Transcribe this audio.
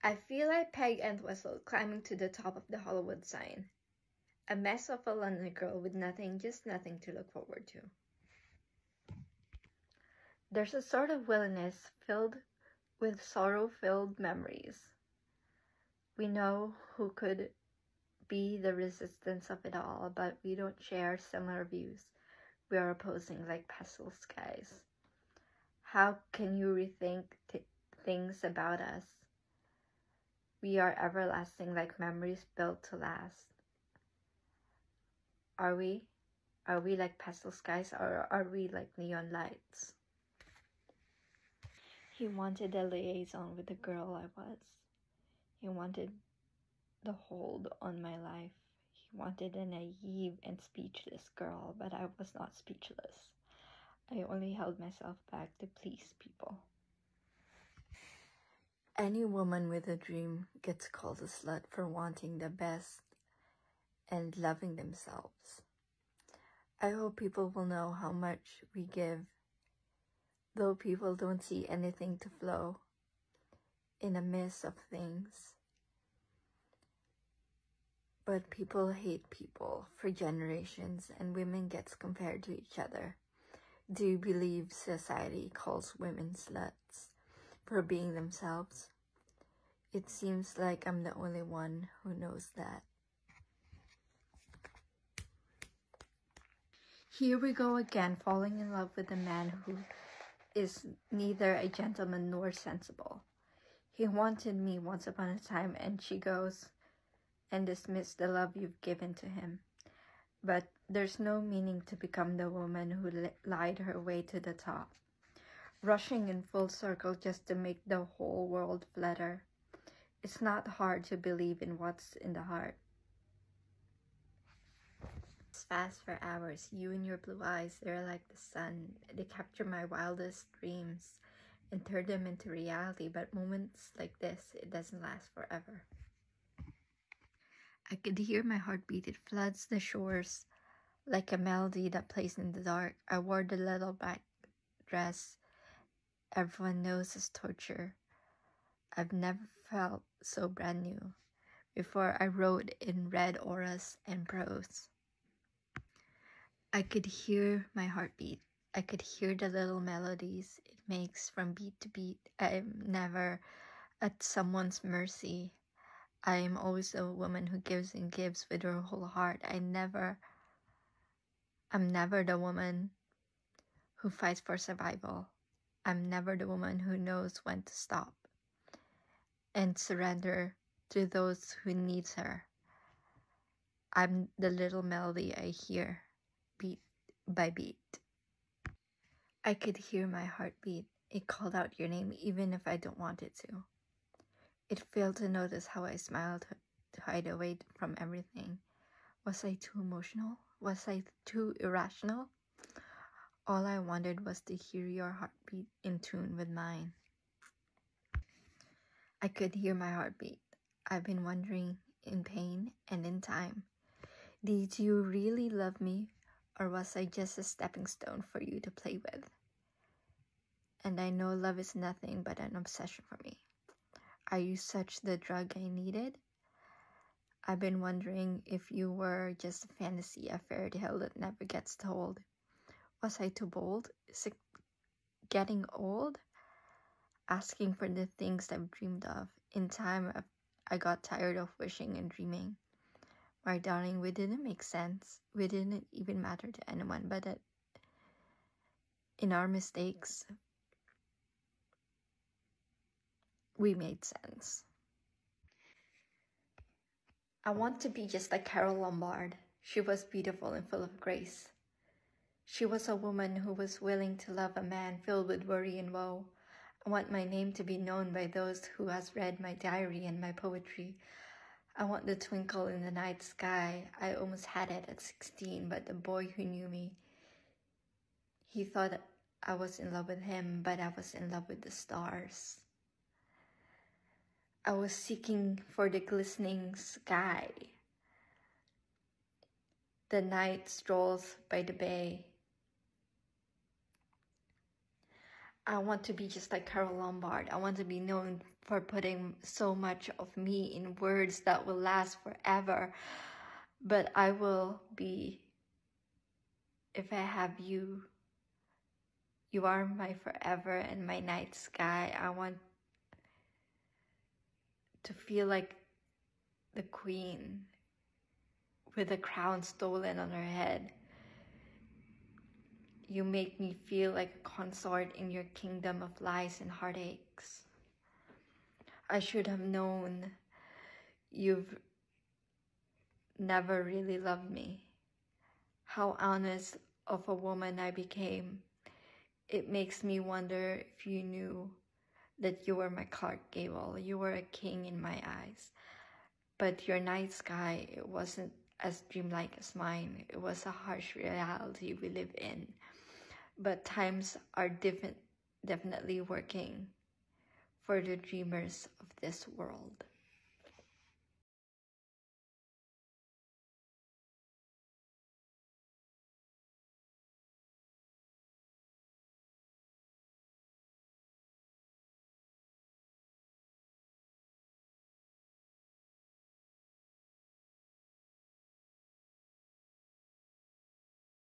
I feel like Peg Entwistle climbing to the top of the Hollywood sign. A mess of a London girl with nothing, just nothing to look forward to. There's a sort of willingness filled with sorrow-filled memories. We know who could be the resistance of it all, but we don't share similar views. We are opposing like pastel skies. How can you rethink things about us? We are everlasting like memories built to last. Are we? Are we like pastel skies, or are we like neon lights? He wanted a liaison with the girl I was. He wanted the hold on my life. He wanted a naive and speechless girl, but I was not speechless. I only held myself back to please people. Any woman with a dream gets called a slut for wanting the best and loving themselves. I hope people will know how much we give, though people don't see anything to flow in a mist of things. But people hate people for generations, and women gets compared to each other. Do you believe society calls women sluts for being themselves? It seems like I'm the only one who knows that. Here we go again, falling in love with a man who is neither a gentleman nor sensible. He wanted me once upon a time, and she goes and dismiss the love you've given to him. But there's no meaning to become the woman who lied her way to the top, rushing in full circle just to make the whole world flutter. It's not hard to believe in what's in the heart. It's fast for hours. You and your blue eyes, they're like the sun. They capture my wildest dreams and turn them into reality, but moments like this, it doesn't last forever. I could hear my heartbeat. It floods the shores like a melody that plays in the dark. I wore the little black dress everyone knows is torture. I've never felt so brand new before. I wrote in red auras and prose. I could hear my heartbeat. I could hear the little melodies it makes from beat to beat. I'm never at someone's mercy. I am always a woman who gives and gives with her whole heart. I'm never the woman who fights for survival. I'm never the woman who knows when to stop and surrender to those who needs her. I'm the little melody I hear, beat by beat. I could hear my heartbeat. It called out your name even if I don't want it to. It failed to notice how I smiled to hide away from everything. Was I too emotional? Was I too irrational? All I wanted was to hear your heartbeat in tune with mine. I could hear my heartbeat. I've been wondering in pain and in time. Did you really love me, or was I just a stepping stone for you to play with? And I know love is nothing but an obsession for me. Are you such the drug I needed? I've been wondering if you were just a fantasy, a fairy tale that never gets told. Was I too bold? Is it getting old? Asking for the things I've dreamed of. In time, I got tired of wishing and dreaming. My darling, we didn't make sense. We didn't even matter to anyone, but in our mistakes, we made sense. I want to be just like Carol Lombard. She was beautiful and full of grace. She was a woman who was willing to love a man filled with worry and woe. I want my name to be known by those who has read my diary and my poetry. I want the twinkle in the night sky. I almost had it at 16, but the boy who knew me, he thought I was in love with him, but I was in love with the stars. I was seeking for the glistening sky. The night strolls by the bay. I want to be just like Carol Lombard. I want to be known for putting so much of me in words that will last forever. But I will be, if I have you, you are my forever and my night sky. I want to feel like the queen with a crown stolen on her head. You make me feel like a consort in your kingdom of lies and heartaches. I should have known you've never really loved me. How honest of a woman I became. It makes me wonder if you knew that you were my Clark Gable. You were a king in my eyes. But your night sky, it wasn't as dreamlike as mine. It was a harsh reality we live in. But times are definitely working for the dreamers of this world.